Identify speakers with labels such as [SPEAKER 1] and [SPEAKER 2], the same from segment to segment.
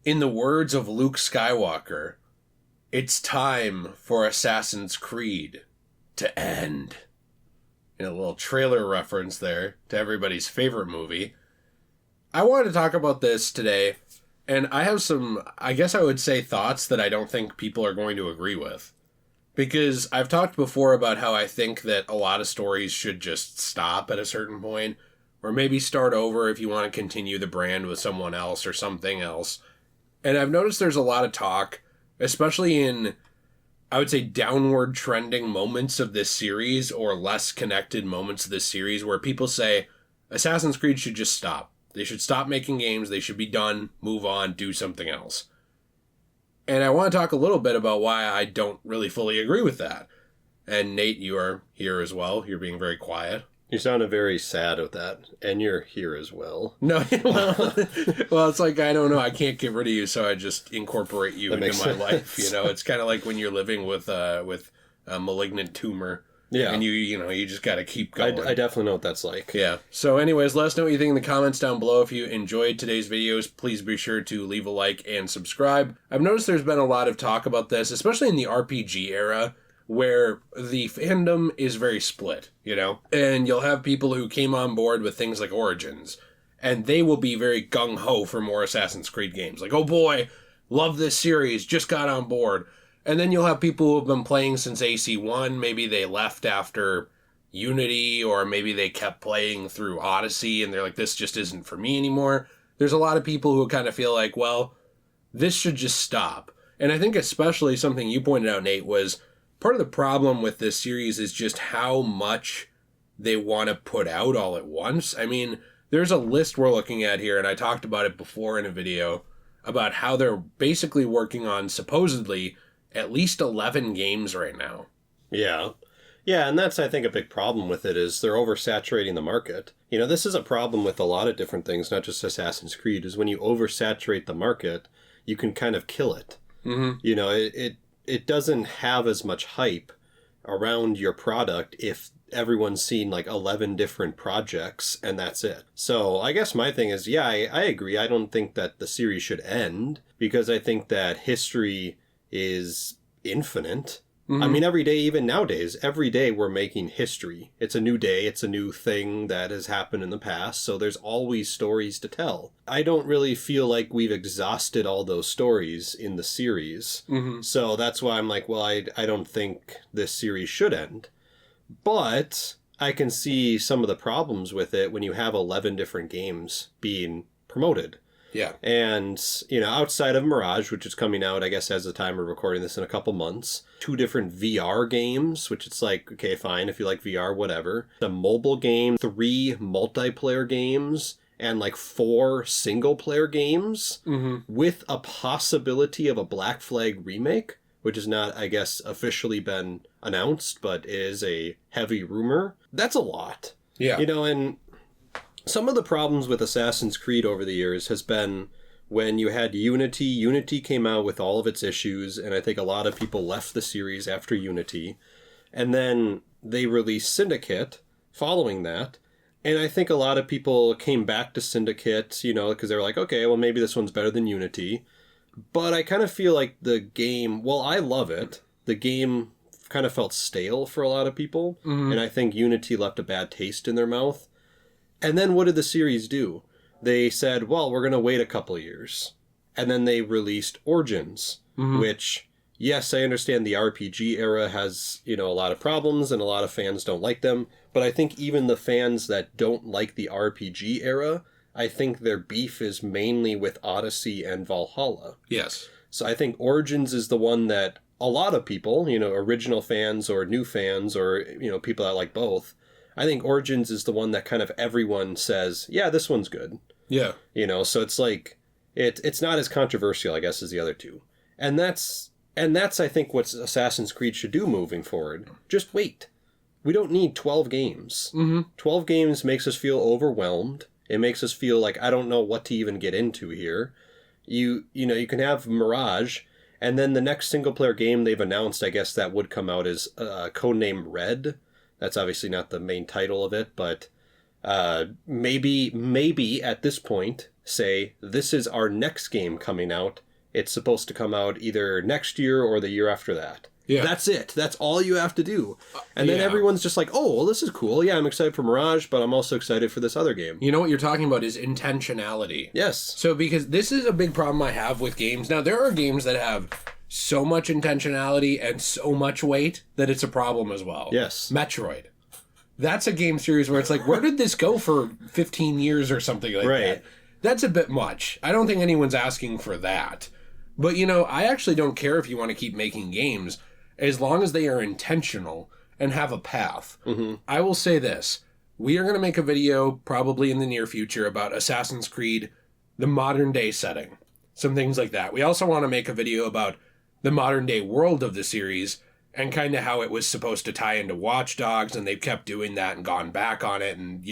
[SPEAKER 1] In the words of Luke Skywalker, it's time for Assassin's Creed to end. A little trailer reference there to everybody's favorite movie. I wanted to talk about this today, and I have some, I guess I would say, thoughts that I don't think people are going to agree with. Because I've talked before about how I think that a lot of stories should just stop at a certain point, or maybe start over if you want to continue the brand with someone else or something else. And I've noticed there's a lot of talk, especially in, I would say, downward trending moments of this series or less connected moments of this series where people say Assassin's Creed should just stop. They should stop making games. They should be done, move on, do something else. And I want to talk a little bit about why I don't really fully agree with that. And Nate, you are here as well. You're being very quiet.
[SPEAKER 2] You sounded very sad with that, and you're here as well.
[SPEAKER 1] No, well, it's like, I don't know, I can't get rid of you, so I just incorporate you into my life, you know? It's kind of like when you're living with a malignant tumor,
[SPEAKER 2] yeah,
[SPEAKER 1] and you just got to keep going.
[SPEAKER 2] I definitely know what that's like.
[SPEAKER 1] Yeah. So anyways, let us know what you think in the comments down below. If you enjoyed today's videos, please be sure to leave a like and subscribe. I've noticed there's been a lot of talk about this, especially in the RPG era, where the fandom is very split, you know? And you'll have people who came on board with things like Origins, and they will be very gung-ho for more Assassin's Creed games. Like, oh boy, love this series, just got on board. And then you'll have people who have been playing since AC1, maybe they left after Unity, or maybe they kept playing through Odyssey, and they're like, this just isn't for me anymore. There's a lot of people who kind of feel like, well, this should just stop. And I think especially something you pointed out, Nate, was part of the problem with this series is just how much they want to put out all at once. I mean, there's a list we're looking at here, and I talked about it before in a video, about how they're basically working on, supposedly, at least 11 games right now.
[SPEAKER 2] Yeah. Yeah, and that's, I think, a big problem with it, is they're oversaturating the market. You know, this is a problem with a lot of different things, not just Assassin's Creed, is when you oversaturate the market, you can kind of kill it.
[SPEAKER 1] Mm-hmm.
[SPEAKER 2] You know, it doesn't have as much hype around your product if everyone's seen like 11 different projects and that's it. So I guess my thing is, yeah, I agree. I don't think that the series should end, because I think that history is infinite. Mm-hmm. I mean, every day, even nowadays, every day we're making history. It's a new day. It's a new thing that has happened in the past. So there's always stories to tell. I don't really feel like we've exhausted all those stories in the series.
[SPEAKER 1] Mm-hmm.
[SPEAKER 2] So that's why I'm like, well, I don't think this series should end. But I can see some of the problems with it when you have 11 different games being promoted.
[SPEAKER 1] Yeah.
[SPEAKER 2] And, you know, outside of Mirage, which is coming out, I guess, as the time we're recording this in a couple months, 2 different VR games, which it's like, okay, fine, if you like VR, whatever. A mobile game, 3 multiplayer games, and like 4 single-player games,
[SPEAKER 1] mm-hmm.
[SPEAKER 2] with a possibility of a Black Flag remake, which has not, I guess, officially been announced, but is a heavy rumor. That's a lot.
[SPEAKER 1] Yeah.
[SPEAKER 2] You know, and some of the problems with Assassin's Creed over the years has been when you had Unity. Unity came out with all of its issues, and I think a lot of people left the series after Unity. And then they released Syndicate following that. And I think a lot of people came back to Syndicate, you know, because they were like, okay, well, maybe this one's better than Unity. But I kind of feel like the game, well, I love it. The game kind of felt stale for a lot of people. Mm-hmm. And I think Unity left a bad taste in their mouth. And then what did the series do? They said, well, we're going to wait a couple of years. And then they released Origins, mm-hmm. which, yes, I understand the RPG era has, you know, a lot of problems and a lot of fans don't like them. But I think even the fans that don't like the RPG era, I think their beef is mainly with Odyssey and Valhalla.
[SPEAKER 1] Yes.
[SPEAKER 2] So I think Origins is the one that a lot of people, you know, original fans or new fans or, you know, people that like both, I think Origins is the one that kind of everyone says, yeah, this one's good.
[SPEAKER 1] Yeah.
[SPEAKER 2] You know, so it's like, it's not as controversial, I guess, as the other two. And that's, I think, what Assassin's Creed should do moving forward. Just wait. We don't need 12 games.
[SPEAKER 1] Mm-hmm.
[SPEAKER 2] 12 games makes us feel overwhelmed. It makes us feel like I don't know what to even get into here. You know, you can have Mirage, and then the next single-player game they've announced, I guess that would come out, is codename Red. That's obviously not the main title of it, but Maybe at this point, say, this is our next game coming out. It's supposed to come out either next year or the year after that. Yeah. That's it. That's all you have to do. And then everyone's just like, oh, well, this is cool. Yeah, I'm excited for Mirage, but I'm also excited for this other game.
[SPEAKER 1] You know what you're talking about is intentionality.
[SPEAKER 2] Yes.
[SPEAKER 1] So because this is a big problem I have with games. Now, there are games that have so much intentionality and so much weight that it's a problem as well.
[SPEAKER 2] Yes.
[SPEAKER 1] Metroid. That's a game series where it's like, where did this go for 15 years or something like that? That's a bit much. I don't think anyone's asking for that. But, I actually don't care if you want to keep making games as long as they are intentional and have a path. Mm-hmm. I will say this. We are going to make a video probably in the near future about Assassin's Creed, the modern day setting, some things like that. We also want to make a video about the modern day world of the series and kind of how it was supposed to tie into Watch Dogs, and they've kept doing that and gone back on it and,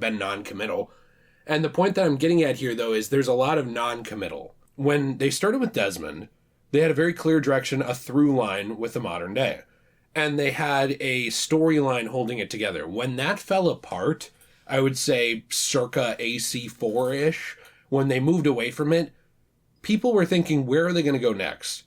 [SPEAKER 1] been non-committal. And the point that I'm getting at here, though, is there's a lot of non-committal. When they started with Desmond, they had a very clear direction, a through line with the modern day. And they had a storyline holding it together. When that fell apart, I would say circa AC4-ish, when they moved away from it, people were thinking, where are they going to go next?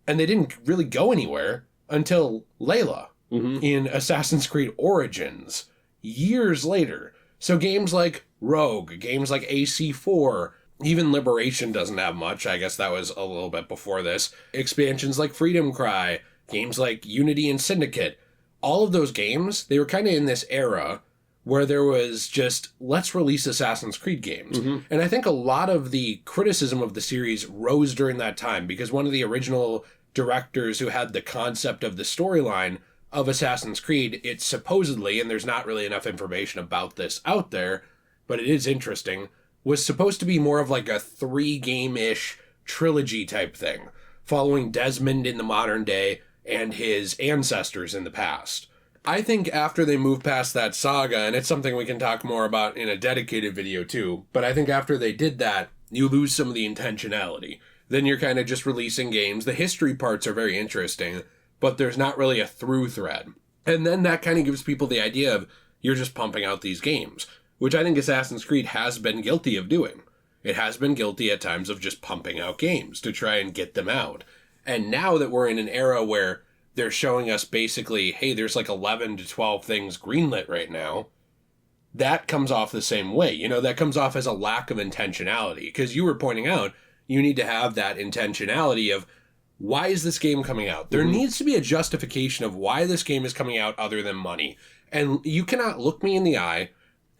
[SPEAKER 1] And they didn't really go anywhere until Layla in Assassin's Creed Origins, years later. So games like Rogue, games like AC4, even Liberation doesn't have much. I guess that was a little bit before this. Expansions like Freedom Cry, games like Unity and Syndicate. All of those games, they were kind of in this era where there was just, let's release Assassin's Creed games. Mm-hmm. And I think a lot of the criticism of the series rose during that time because one of the original directors who had the concept of the storyline of Assassin's Creed, it supposedly, and there's not really enough information about this out there, but it is interesting, was supposed to be more of like a 3-game-ish trilogy type thing, following Desmond in the modern day and his ancestors in the past. I think after they move past that saga, and it's something we can talk more about in a dedicated video too, but I think after they did that, you lose some of the intentionality. Then you're kind of just releasing games. The history parts are very interesting, but there's not really a through thread. And then that kind of gives people the idea of you're just pumping out these games, which I think Assassin's Creed has been guilty of doing. It has been guilty at times of just pumping out games to try and get them out. And now that we're in an era where they're showing us basically, hey, there's like 11 to 12 things greenlit right now, that comes off the same way. That comes off as a lack of intentionality. Because you were pointing out, you need to have that intentionality of, why is this game coming out? There needs to be a justification of why this game is coming out other than money. And you cannot look me in the eye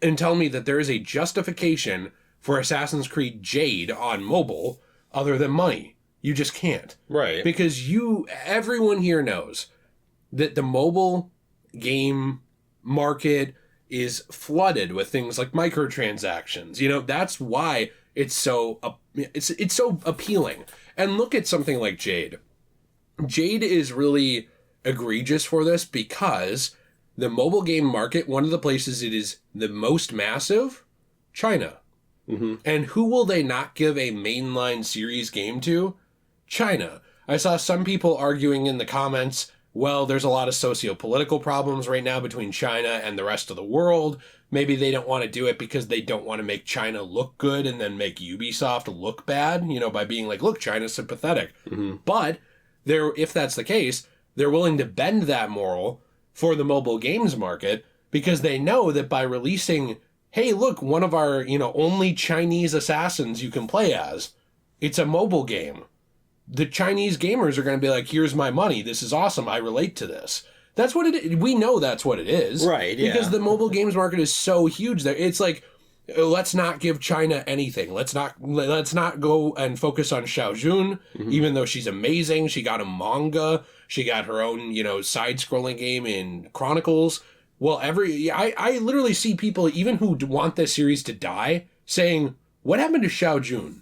[SPEAKER 1] and tell me that there is a justification for Assassin's Creed Jade on mobile other than money. You just can't.
[SPEAKER 2] Right.
[SPEAKER 1] Because everyone here knows that the mobile game market is flooded with things like microtransactions. That's why it's so appealing. And look at something like Jade. Jade is really egregious for this because the mobile game market, one of the places it is the most massive, China. Mm-hmm. And who will they not give a mainline series game to? China. I saw some people arguing in the comments, well, there's a lot of socio-political problems right now between China and the rest of the world. Maybe they don't want to do it because they don't want to make China look good and then make Ubisoft look bad, by being like, look, China's sympathetic. Mm-hmm. But if that's the case, they're willing to bend that moral for the mobile games market because they know that by releasing, hey, look, one of our, only Chinese assassins you can play as, it's a mobile game. The Chinese gamers are going to be like, here's my money. This is awesome. I relate to this. That's what it is. We know that's what it is.
[SPEAKER 2] Right, yeah.
[SPEAKER 1] Because the mobile games market is so huge there. It's like, let's not give China anything. Let's not go and focus on Xiaojun, even though she's amazing. She got a manga. She got her own, side-scrolling game in Chronicles. Well, I literally see people, even who want this series to die, saying, what happened to Xiaojun?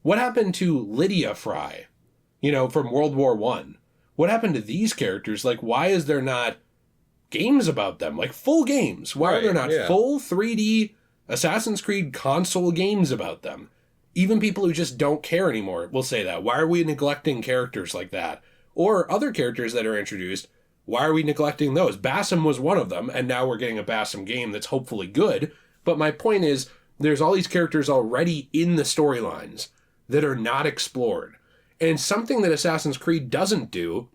[SPEAKER 1] What happened to Lydia Fry? From World War I. What happened to these characters? Like, why is there not games about them? Like, full games. Why are there not full 3D Assassin's Creed console games about them? Even people who just don't care anymore will say that. Why are we neglecting characters like that? Or other characters that are introduced, why are we neglecting those? Bassam was one of them, and now we're getting a Bassam game that's hopefully good. But my point is, there's all these characters already in the storylines that are not explored. And something that Assassin's Creed doesn't do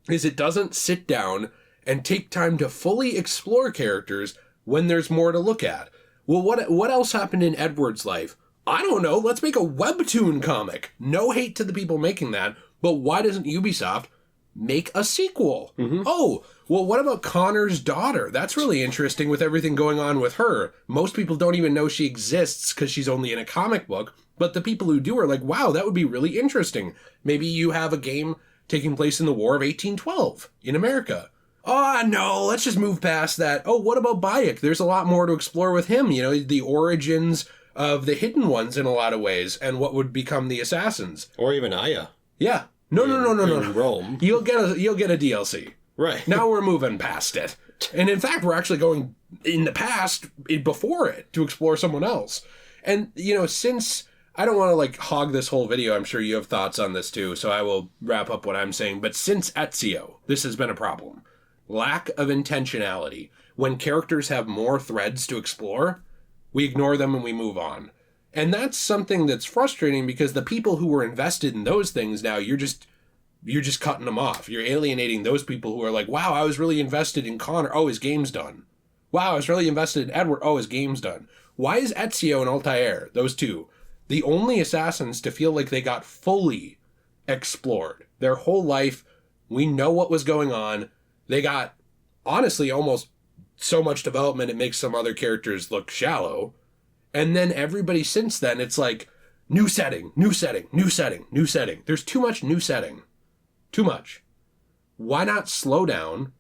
[SPEAKER 1] is it doesn't sit down and take time to fully explore characters when there's more to look at. Well, what else happened in Edward's life? I don't know. Let's make a webtoon comic. No hate to the people making that, but why doesn't Ubisoft make a sequel? Oh, well, what about Connor's daughter? That's really interesting with everything going on with her. Most people don't even know she exists because she's only in a comic book, but the people who do are like, wow, that would be really interesting. Maybe you have a game taking place in the War of 1812 in America. Oh, no, let's just move past that. Oh, what about Bayek? There's a lot more to explore with him. You know, the origins of the Hidden Ones in a lot of ways and what would become the Assassins.
[SPEAKER 2] Or even Aya.
[SPEAKER 1] Yeah. No.
[SPEAKER 2] In Rome.
[SPEAKER 1] You'll get a DLC.
[SPEAKER 2] Right.
[SPEAKER 1] Now we're moving past it. And in fact, we're actually going in the past before it to explore someone else. And, you know, since I don't want to like hog this whole video, I'm sure you have thoughts on this too, so I will wrap up what I'm saying. But since Ezio, this has been a problem. Lack of intentionality. When characters have more threads to explore, we ignore them and we move on. And that's something that's frustrating because the people who were invested in those things now, you're just cutting them off. You're alienating those people who are like, wow, I was really invested in Connor. Oh, his game's done. Wow, I was really invested in Edward. Oh, his game's done. Why is Ezio and Altair, those two, the only assassins to feel like they got fully explored? Their whole life, we know what was going on. They got, honestly, almost so much development it makes some other characters look shallow. And then everybody since then, it's like, new setting, new setting, new setting, new setting. There's too much new setting. Too much. Why not slow down,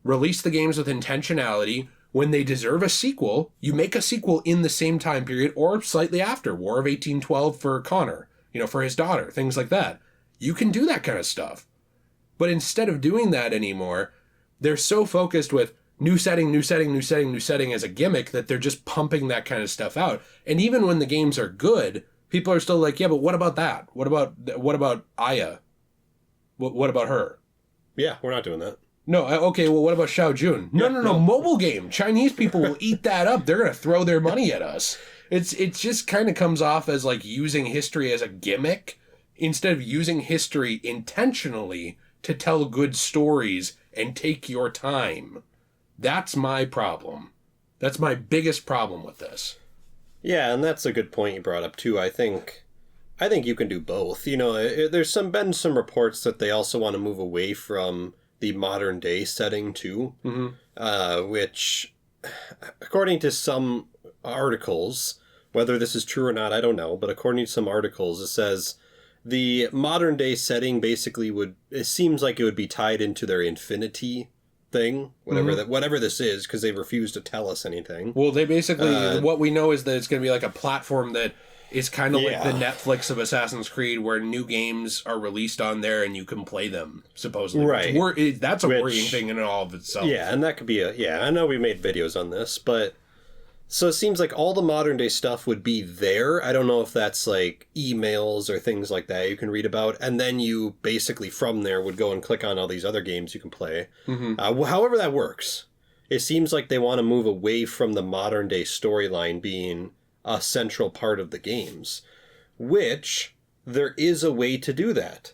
[SPEAKER 1] release the games with intentionality? When they deserve a sequel, you make a sequel in the same time period or slightly after. War of 1812 for Connor, you know, for his daughter, things like that. You can do that kind of stuff. But instead of doing that anymore, they're so focused with new setting, new setting, new setting, new setting as a gimmick that they're just pumping that kind of stuff out. And even when the games are good, people are still like, yeah, but what about that? What about Aya? What about her?
[SPEAKER 2] Yeah, we're not doing that.
[SPEAKER 1] No, okay, well, what about Xiao Jun? No, mobile game. Chinese people will eat that up. They're going to throw their money at us. It just kind of comes off as like using history as a gimmick instead of using history intentionally to tell good stories and take your time. That's my problem. That's my biggest problem with this.
[SPEAKER 2] Yeah, and that's a good point you brought up too. I think you can do both. You know, there's been some reports that they also want to move away from the modern day setting too, which, according to some articles, whether this is true or not, I don't know, but according to some articles, it says the modern day setting basically it seems like it would be tied into their Infinity thing, whatever this is, because they refuse to tell us anything.
[SPEAKER 1] Well, they basically, what we know is that it's going to be like a platform that is kind of like the Netflix of Assassin's Creed, where new games are released on there and you can play them, supposedly. Right. That's a worrying thing in all of itself.
[SPEAKER 2] Yeah, and that could be I know we made videos on this, but so it seems like all the modern day stuff would be there. I don't know if that's like emails or things like that you can read about, and then you basically from there would go and click on all these other games you can play. However that works, it seems like they want to move away from the modern day storyline being a central part of the games, which there is a way to do that.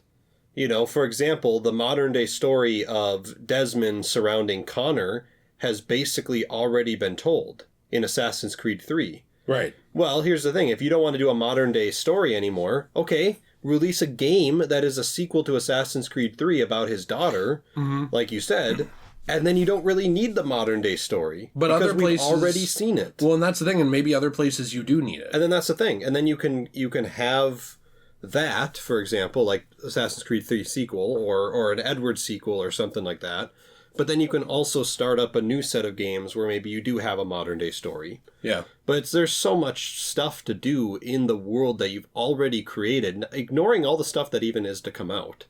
[SPEAKER 2] You know, for example, the modern day story of Desmond surrounding Connor has basically already been told in Assassin's Creed 3.
[SPEAKER 1] Right.
[SPEAKER 2] Well, here's the thing. If you don't want to do a modern day story anymore, okay, release a game that is a sequel to Assassin's Creed 3 about his daughter, like you said, and then you don't really need the modern day story.
[SPEAKER 1] But other places,
[SPEAKER 2] we've already seen it.
[SPEAKER 1] Well, and that's the thing, and maybe other places you do need it.
[SPEAKER 2] And then that's the thing. And then you can have that, for example, like Assassin's Creed 3 sequel or an Edward sequel or something like that. But then you can also start up a new set of games where maybe you do have a modern day story.
[SPEAKER 1] Yeah.
[SPEAKER 2] But there's so much stuff to do in the world that you've already created, ignoring all the stuff that even is to come out.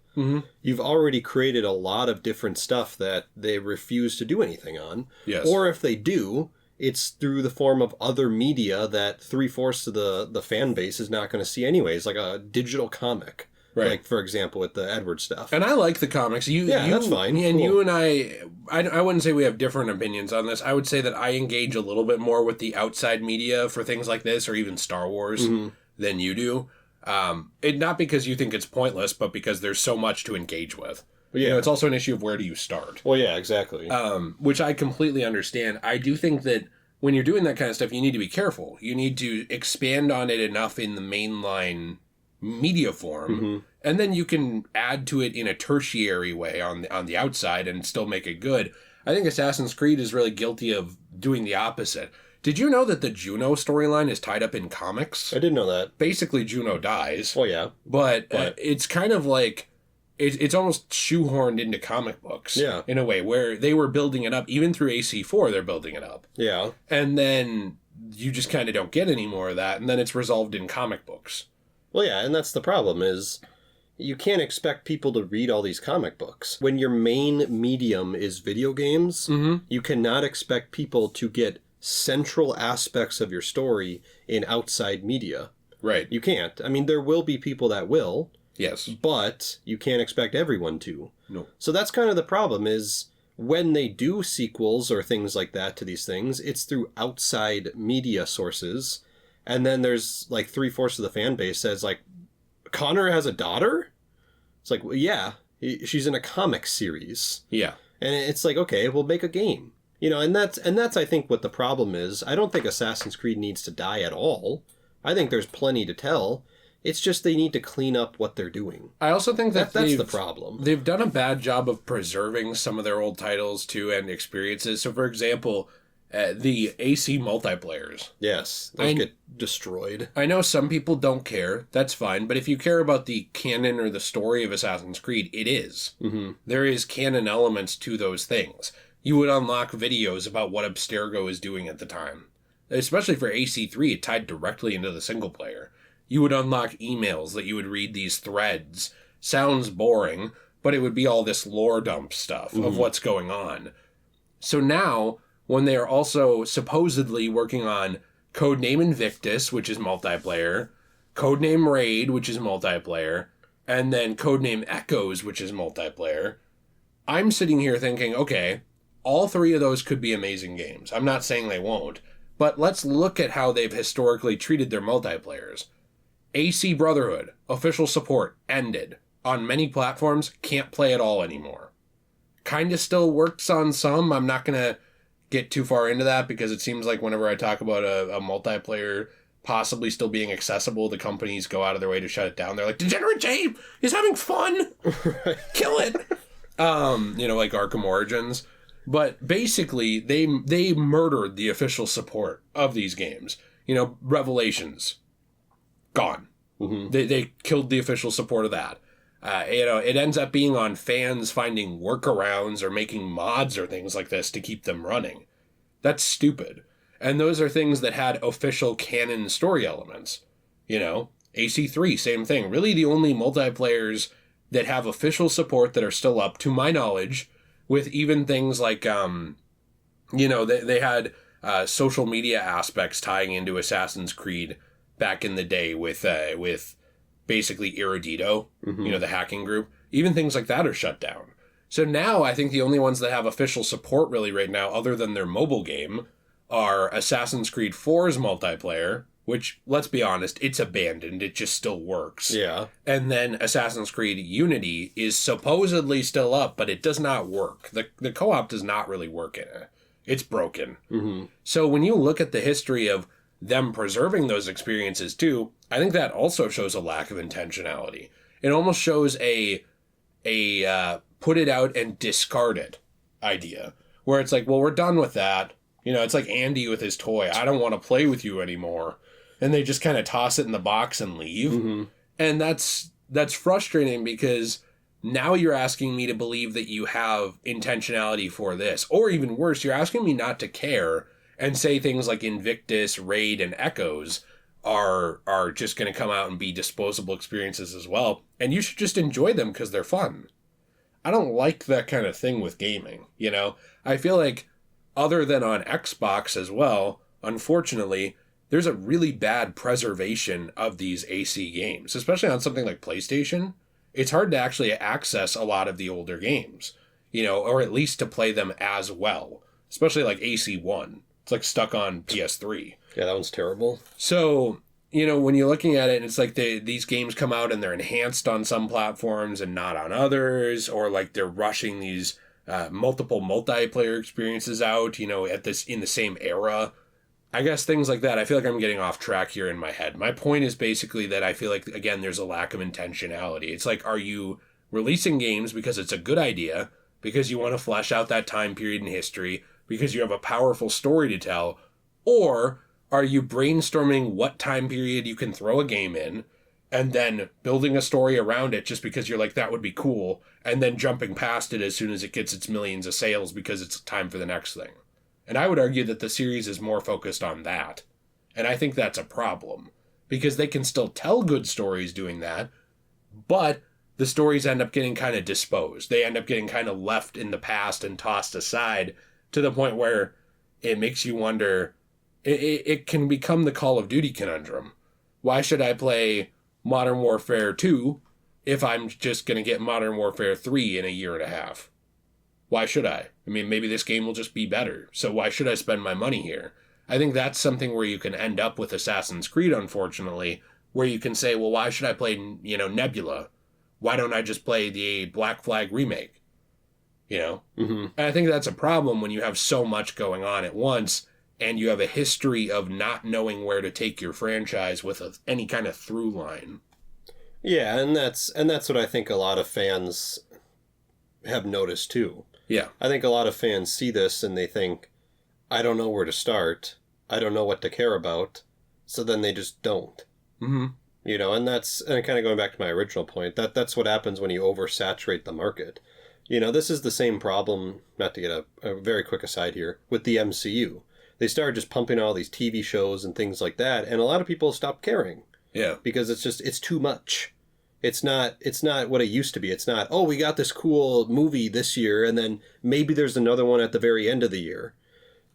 [SPEAKER 2] You've already created a lot of different stuff that they refuse to do anything on.
[SPEAKER 1] Yes.
[SPEAKER 2] Or if they do, it's through the form of other media that 3/4 of the fan base is not going to see anyways, like a digital comic.
[SPEAKER 1] Right.
[SPEAKER 2] Like, for example, with the Edward stuff.
[SPEAKER 1] And I like the comics.
[SPEAKER 2] That's fine.
[SPEAKER 1] And
[SPEAKER 2] Cool.
[SPEAKER 1] you and I wouldn't say we have different opinions on this. I would say that I engage a little bit more with the outside media for things like this, or even Star Wars, than you do. Not because you think it's pointless, but because there's so much to engage with.
[SPEAKER 2] Yeah.
[SPEAKER 1] It's also an issue of where do you start.
[SPEAKER 2] Well, yeah, exactly.
[SPEAKER 1] Which I completely understand. I do think that when you're doing that kind of stuff, you need to be careful. You need to expand on it enough in the mainline media form, and then you can add to it in a tertiary way on the outside and still make it good. I think Assassin's Creed is really guilty of doing the opposite. Did you know that the Juno storyline is tied up in comics?
[SPEAKER 2] I didn't know that.
[SPEAKER 1] Basically, Juno dies.
[SPEAKER 2] Well, yeah.
[SPEAKER 1] But it's kind of like... It's almost shoehorned into comic books.
[SPEAKER 2] Yeah.
[SPEAKER 1] In a way, where they were building it up. Even through AC4, they're building it up.
[SPEAKER 2] Yeah.
[SPEAKER 1] And then you just kind of don't get any more of that, and then it's resolved in comic books.
[SPEAKER 2] Well, yeah, and that's the problem, is you can't expect people to read all these comic books. When your main medium is video games, you cannot expect people to get central aspects of your story in outside media.
[SPEAKER 1] Right.
[SPEAKER 2] You can't. I mean, there will be people that will...
[SPEAKER 1] Yes.
[SPEAKER 2] But you can't expect everyone to.
[SPEAKER 1] No.
[SPEAKER 2] So that's kind of the problem, is when they do sequels or things like that to these things, it's through outside media sources. And then there's like 3/4 of the fan base says like, Connor has a daughter? It's like, well, yeah, she's in a comic series.
[SPEAKER 1] Yeah.
[SPEAKER 2] And it's like, okay, we'll make a game. You know, and that's I think what the problem is. I don't think Assassin's Creed needs to die at all. I think there's plenty to tell. It's just they need to clean up what they're doing.
[SPEAKER 1] I also think that's
[SPEAKER 2] the problem.
[SPEAKER 1] They've done a bad job of preserving some of their old titles, too, and experiences. So, for example, the AC multiplayers.
[SPEAKER 2] Yes, those get destroyed.
[SPEAKER 1] I know some people don't care. That's fine. But if you care about the canon or the story of Assassin's Creed, it is. There is canon elements to those things. You would unlock videos about what Abstergo is doing at the time. Especially for AC3, it tied directly into the single player. You would unlock emails that you would read these threads. Sounds boring, but it would be all this lore dump stuff of what's going on. So now, when they are also supposedly working on Codename Invictus, which is multiplayer, Codename Raid, which is multiplayer, and then Codename Echoes, which is multiplayer, I'm sitting here thinking, okay, all three of those could be amazing games. I'm not saying they won't, but let's look at how they've historically treated their multiplayers. AC Brotherhood, official support, ended. On many platforms, can't play at all anymore. Kinda still works on some. I'm not gonna get too far into that because it seems like whenever I talk about a multiplayer possibly still being accessible, the companies go out of their way to shut it down. They're like, Degenerate Jabe is having fun! Kill it! Like Arkham Origins. But basically, they murdered the official support of these games. Revelations. Gone. They killed the official support of that. It ends up being on fans finding workarounds or making mods or things like this to keep them running. That's stupid. And those are things that had official canon story elements. AC3, same thing. Really the only multiplayers that have official support that are still up, to my knowledge, with even things like, they had social media aspects tying into Assassin's Creed back in the day with basically Erudito, the hacking group. Even things like that are shut down. So now I think the only ones that have official support really right now, other than their mobile game, are Assassin's Creed 4's multiplayer, which, let's be honest, it's abandoned. It just still works. Yeah. And then Assassin's Creed Unity is supposedly still up, but it does not work. The co-op does not really work in it. It's broken. So when you look at the history of them preserving those experiences too, I think that also shows a lack of intentionality. It almost shows a put it out and discard it idea, where it's like, well, we're done with that. It's like Andy with his toy. I don't want to play with you anymore. And they just kind of toss it in the box and leave. And that's frustrating because now you're asking me to believe that you have intentionality for this. Or even worse, you're asking me not to care and say things like Invictus, Raid, and Echoes are just going to come out and be disposable experiences as well. And you should just enjoy them because they're fun. I don't like that kind of thing with gaming, I feel like, other than on Xbox as well, unfortunately, there's a really bad preservation of these AC games, especially on something like PlayStation. it's hard to actually access a lot of the older games, you know, or at least to play them as well, especially like AC1. It's like stuck on PS3.
[SPEAKER 2] Yeah, that one's terrible.
[SPEAKER 1] So, you know, when you're looking at it, it's like these games come out and they're enhanced on some platforms and not on others, or like they're rushing these multiple multiplayer experiences out, you know, in the same era. I guess things like that. I feel like I'm getting off track here in my head. My point is basically that I feel like, again, there's a lack of intentionality. It's like, are you releasing games because it's a good idea, because you want to flesh out that time period in history, because you have a powerful story to tell, or are you brainstorming what time period you can throw a game in and then building a story around it just because you're like, that would be cool, and then jumping past it as soon as it gets its millions of sales because it's time for the next thing? And I would argue that the series is more focused on that. And I think that's a problem, because they can still tell good stories doing that, but the stories end up getting kind of disposed. They end up getting kind of left in the past and tossed aside to the point where it makes you wonder, it can become the Call of Duty conundrum. Why should I play Modern Warfare 2 if I'm just going to get Modern Warfare 3 in a year and a half? Why should I? I mean, maybe this game will just be better, so why should I spend my money here? I think that's something where you can end up with Assassin's Creed, unfortunately, where you can say, well, why should I play, you know, Nebula? Why don't I just play the Black Flag remake? You know?
[SPEAKER 2] Mm-hmm.
[SPEAKER 1] And I think that's a problem when you have so much going on at once, and you have a history of not knowing where to take your franchise with any kind of through line.
[SPEAKER 2] Yeah, and that's what I think a lot of fans have noticed too.
[SPEAKER 1] Yeah.
[SPEAKER 2] I think a lot of fans see this and they think, I don't know where to start. I don't know what to care about. So then they just don't.
[SPEAKER 1] Mm-hmm.
[SPEAKER 2] You know, and kind of going back to my original point, that's what happens when you oversaturate the market. You know, this is the same problem, not to get a very quick aside here, with the MCU. They started just pumping all these TV shows and things like that, and a lot of people stopped caring.
[SPEAKER 1] Yeah.
[SPEAKER 2] Because it's too much. It's not what it used to be. It's not, oh, we got this cool movie this year, and then maybe there's another one at the very end of the year.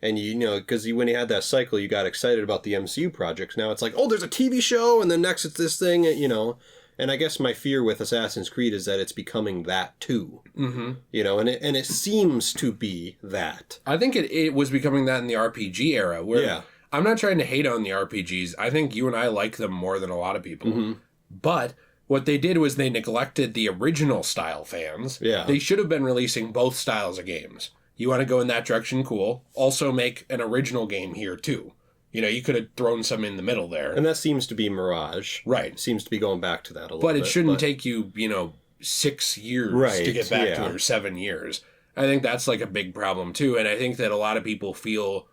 [SPEAKER 2] And you know, because when you had that cycle, you got excited about the MCU projects. Now it's like, oh, there's a TV show, and then next it's this thing, you know. And I guess my fear with Assassin's Creed is that it's becoming that too.
[SPEAKER 1] Mm-hmm.
[SPEAKER 2] You know, and it seems to be that.
[SPEAKER 1] I think it was becoming that in the RPG era. Where
[SPEAKER 2] Yeah.
[SPEAKER 1] I'm not trying to hate on the RPGs. I think you and I like them more than a lot of people.
[SPEAKER 2] Mm-hmm.
[SPEAKER 1] But what they did was they neglected the original style fans.
[SPEAKER 2] Yeah.
[SPEAKER 1] They should have been releasing both styles of games. You want to go in that direction, cool. Also make an original game here too. You know, you could have thrown some in the middle there.
[SPEAKER 2] And that seems to be Mirage.
[SPEAKER 1] Right.
[SPEAKER 2] Seems to be going back to that a little
[SPEAKER 1] but
[SPEAKER 2] bit.
[SPEAKER 1] It shouldn't take you, you know, 6 years
[SPEAKER 2] Right,
[SPEAKER 1] to get back
[SPEAKER 2] yeah.
[SPEAKER 1] to it, or 7 years. I think that's like a big problem too. And I think that a lot of people feel,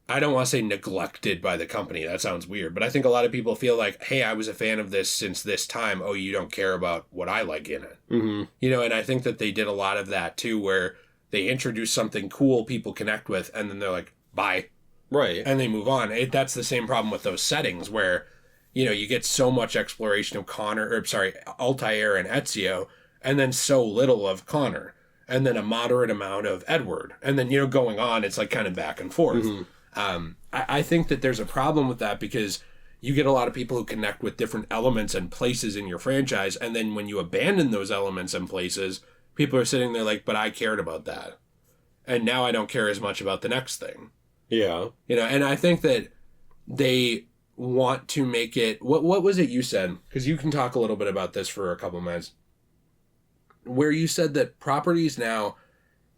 [SPEAKER 1] I don't want to say neglected by the company. That sounds weird. But I think a lot of people feel like, hey, I was a fan of this since this time. Oh, you don't care about what I like in it.
[SPEAKER 2] Mm-hmm.
[SPEAKER 1] You know, and I think that they did a lot of that too, where they introduce something cool people connect with, and then they're like, bye.
[SPEAKER 2] Right.
[SPEAKER 1] And they move on. That's the same problem with those settings where, you know, you get so much exploration of Altair and Ezio, and then so little of Connor, and then a moderate amount of Edward. And then, you know, going on, it's like kind of back and forth.
[SPEAKER 2] Mm-hmm.
[SPEAKER 1] I think that there's a problem with that because you get a lot of people who connect with different elements and places in your franchise, and then when you abandon those elements and places, people are sitting there like, but I cared about that. And now I don't care as much about the next thing.
[SPEAKER 2] Yeah.
[SPEAKER 1] You know, and I think that they want to make it... What was it you said? Because you can talk a little bit about this for a couple minutes. Where you said that properties now,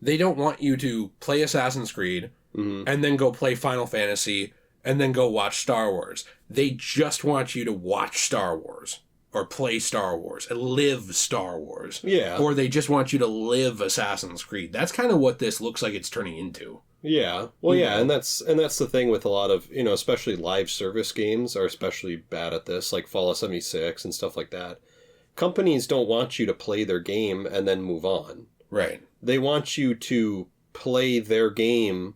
[SPEAKER 1] they don't want you to play Assassin's Creed and then go play Final Fantasy and then go watch Star Wars. They just want you to watch Star Wars or play Star Wars and live Star Wars.
[SPEAKER 2] Yeah.
[SPEAKER 1] Or they just want you to live Assassin's Creed. That's kind of what this looks like it's turning into.
[SPEAKER 2] Yeah. Well, yeah, and that's the thing with a lot of, you know, especially live service games are especially bad at this, like Fallout 76 and stuff like that. Companies don't want you to play their game and then move on.
[SPEAKER 1] Right.
[SPEAKER 2] They want you to play their game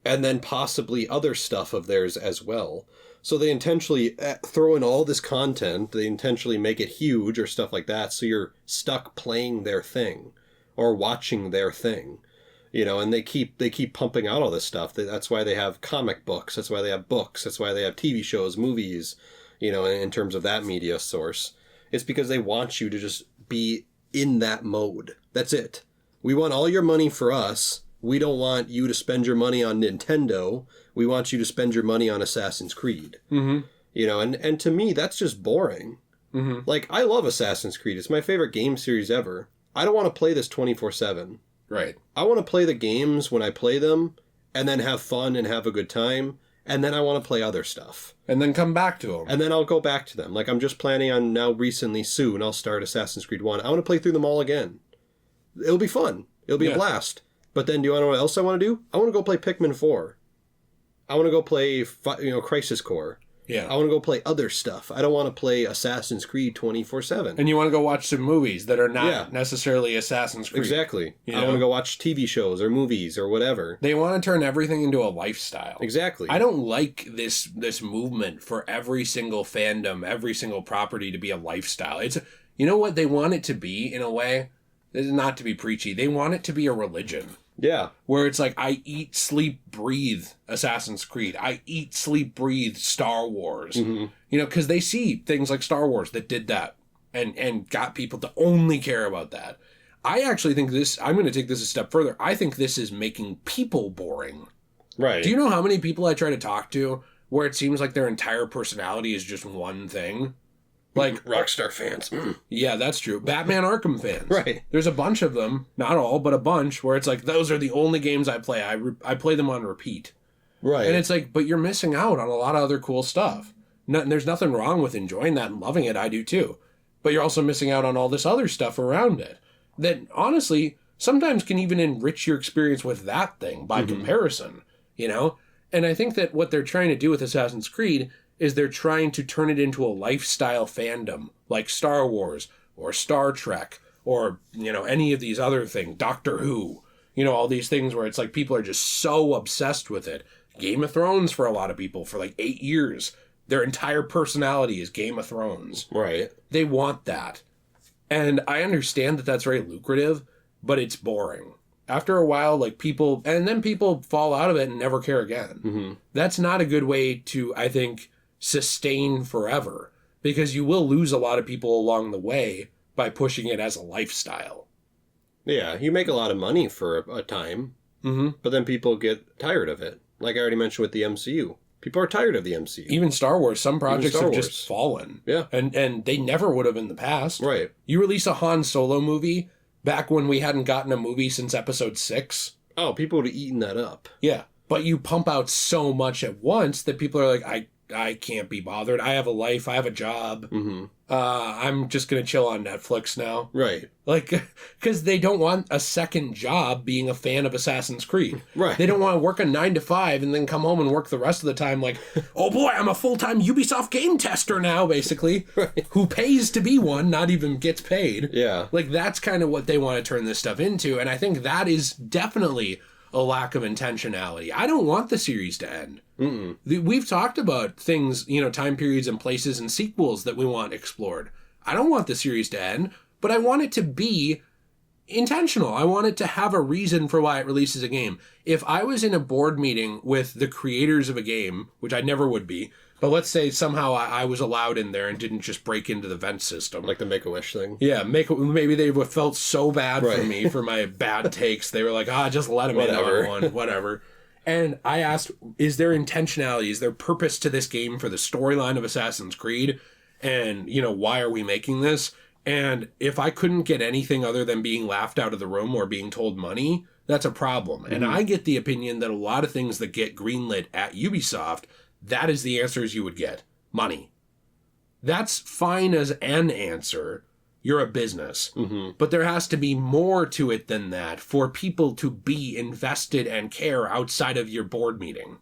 [SPEAKER 2] and then possibly other stuff of theirs as well. So they intentionally throw in all this content, they intentionally make it huge or stuff like that, so you're stuck playing their thing or watching their thing. You know, and they keep pumping out all this stuff. That's why they have comic books. That's why they have books. That's why they have TV shows, movies, you know, in terms of that media source. It's because they want you to just be in that mode. That's it. We want all your money for us. We don't want you to spend your money on Nintendo. We want you to spend your money on Assassin's Creed.
[SPEAKER 1] Mm-hmm.
[SPEAKER 2] You know, and to me, that's just boring.
[SPEAKER 1] Mm-hmm.
[SPEAKER 2] Like, I love Assassin's Creed. It's my favorite game series ever. I don't want to play this 24/7.
[SPEAKER 1] Right.
[SPEAKER 2] I want to play the games when I play them, and then have fun and have a good time, and then I want to play other stuff.
[SPEAKER 1] And then come back to them.
[SPEAKER 2] And then I'll go back to them. Like, I'm just planning on now recently, soon, I'll start Assassin's Creed 1. I want to play through them all again. It'll be fun. It'll be a blast. But then, do you want to know what else I want to do? I want to go play Pikmin 4. I want to go play, Crisis Core.
[SPEAKER 1] Yeah.
[SPEAKER 2] I want to go play other stuff. I don't want to play Assassin's Creed 24/7.
[SPEAKER 1] And you want to go watch some movies that are not necessarily Assassin's Creed.
[SPEAKER 2] Exactly.
[SPEAKER 1] You
[SPEAKER 2] I want to go watch TV shows or movies or whatever.
[SPEAKER 1] They want to turn everything into a lifestyle.
[SPEAKER 2] Exactly.
[SPEAKER 1] I don't like this movement for every single fandom, every single property to be a lifestyle. It's, you know what they want it to be in a way? This is not to be preachy. They want it to be a religion.
[SPEAKER 2] Yeah.
[SPEAKER 1] Where it's like, I eat, sleep, breathe Assassin's Creed. I eat, sleep, breathe Star Wars.
[SPEAKER 2] Mm-hmm.
[SPEAKER 1] You know, because they see things like Star Wars that did that and got people to only care about that. I actually think this, I'm going to take this a step further. I think this is making people boring.
[SPEAKER 2] Right.
[SPEAKER 1] Do you know how many people I try to talk to where it seems like their entire personality is just one thing? Like
[SPEAKER 2] Rockstar fans.
[SPEAKER 1] Yeah, that's true. Batman Arkham fans.
[SPEAKER 2] Right.
[SPEAKER 1] There's a bunch of them, not all, but a bunch, where it's like, those are the only games I play. I play them on repeat.
[SPEAKER 2] Right.
[SPEAKER 1] And it's like, but you're missing out on a lot of other cool stuff. There's nothing wrong with enjoying that and loving it. I do too. But you're also missing out on all this other stuff around it that honestly sometimes can even enrich your experience with that thing by comparison, you know? And I think that what they're trying to do with Assassin's Creed is they're trying to turn it into a lifestyle fandom like Star Wars or Star Trek or, any of these other things, Doctor Who, all these things where it's like people are just so obsessed with it. Game of Thrones for a lot of people for like 8 years. Their entire personality is Game of Thrones.
[SPEAKER 2] Right.
[SPEAKER 1] They want that. And I understand that that's very lucrative, but it's boring. After a while, people fall out of it and never care again.
[SPEAKER 2] Mm-hmm.
[SPEAKER 1] That's not a good way to, I think, sustain forever, because you will lose a lot of people along the way by pushing it as a lifestyle.
[SPEAKER 2] Yeah, you make a lot of money for a time, but then people get tired of it. Like I already mentioned with the MCU. People are tired of the MCU.
[SPEAKER 1] Even Star Wars, some projects have just fallen.
[SPEAKER 2] Yeah.
[SPEAKER 1] And they never would have in the past.
[SPEAKER 2] Right.
[SPEAKER 1] You release a Han Solo movie back when we hadn't gotten a movie since episode 6.
[SPEAKER 2] Oh, people would have eaten that up.
[SPEAKER 1] Yeah. But you pump out so much at once that people are like, I can't be bothered. I have a life. I have a job.
[SPEAKER 2] Mm-hmm.
[SPEAKER 1] I'm just going to chill on Netflix now.
[SPEAKER 2] Right.
[SPEAKER 1] Because they don't want a second job being a fan of Assassin's Creed.
[SPEAKER 2] Right.
[SPEAKER 1] They don't want to work a 9 to 5 and then come home and work the rest of the time like, oh boy, I'm a full-time Ubisoft game tester now, basically.
[SPEAKER 2] Right.
[SPEAKER 1] Who pays to be one, not even gets paid.
[SPEAKER 2] Yeah.
[SPEAKER 1] That's kind of what they want to turn this stuff into. And I think that is definitely a lack of intentionality. I don't want the series to end.
[SPEAKER 2] Mm-mm.
[SPEAKER 1] We've talked about things, time periods and places and sequels that we want explored. I don't want the series to end, but I want it to be intentional. I want it to have a reason for why it releases a game. If I was in a board meeting with the creators of a game, which I never would be, but let's say somehow I was allowed in there and didn't just break into the vent system.
[SPEAKER 2] Like the Make-A-Wish thing.
[SPEAKER 1] Yeah, maybe they felt so bad for me for my bad takes. They were like, just let him in on one, whatever. And I asked, is there intentionality? Is there purpose to this game for the storyline of Assassin's Creed? And, why are we making this? And if I couldn't get anything other than being laughed out of the room or being told money, that's a problem. Mm-hmm. And I get the opinion that a lot of things that get greenlit at Ubisoft, that is the answers you would get. Money. That's fine as an answer. You're a business. Mm-hmm. But there has to be more to it than that for people to be invested and care outside of your board meeting.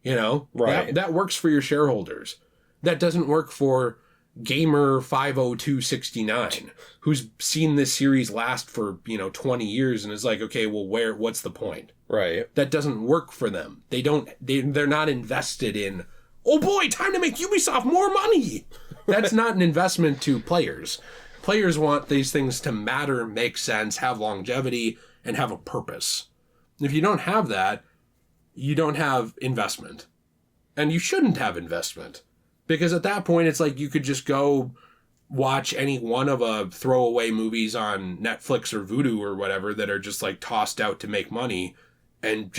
[SPEAKER 2] Right.
[SPEAKER 1] That works for your shareholders. That doesn't work for Gamer 50269, who's seen this series last for, 20 years and is like, okay, well, what's the point?
[SPEAKER 2] Right.
[SPEAKER 1] That doesn't work for them. They're not invested in, oh boy, time to make Ubisoft more money. That's not an investment to players. Players want these things to matter, make sense, have longevity, and have a purpose. If you don't have that, you don't have investment. And you shouldn't have investment. Because at that point, it's like you could just go watch any one of a throwaway movies on Netflix or Vudu or whatever that are just like tossed out to make money and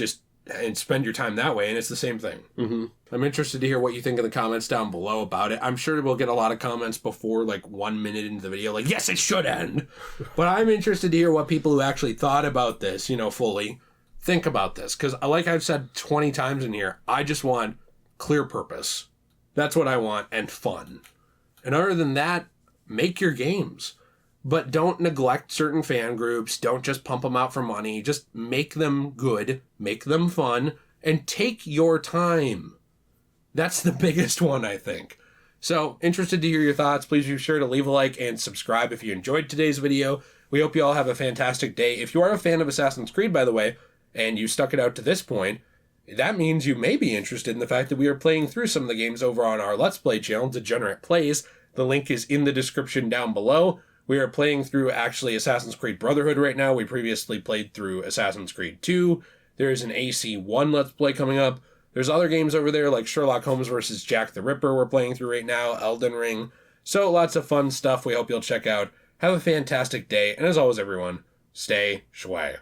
[SPEAKER 1] spend your time that way. And it's the same thing.
[SPEAKER 2] Mm-hmm.
[SPEAKER 1] I'm interested to hear what you think in the comments down below about it. I'm sure we'll get a lot of comments before like 1 minute into the video, like, yes, it should end. But I'm interested to hear what people who actually thought about this, fully think about this. Because like I've said 20 times in here, I just want clear purpose. That's what I want, and fun. And other than that, make your games. But don't neglect certain fan groups. Don't just pump them out for money. Just make them good, make them fun, and take your time. That's the biggest one, I think. So, interested to hear your thoughts. Please be sure to leave a like and subscribe if you enjoyed today's video. We hope you all have a fantastic day. If you are a fan of Assassin's Creed, by the way, and you stuck it out to this point, that means you may be interested in the fact that we are playing through some of the games over on our Let's Play channel, Degenerate Plays. The link is in the description down below. We are playing through, actually, Assassin's Creed Brotherhood right now. We previously played through Assassin's Creed 2. There's an AC1 Let's Play coming up. There's other games over there like Sherlock Holmes vs. Jack the Ripper we're playing through right now, Elden Ring. So lots of fun stuff we hope you'll check out. Have a fantastic day, and as always, everyone, stay shui.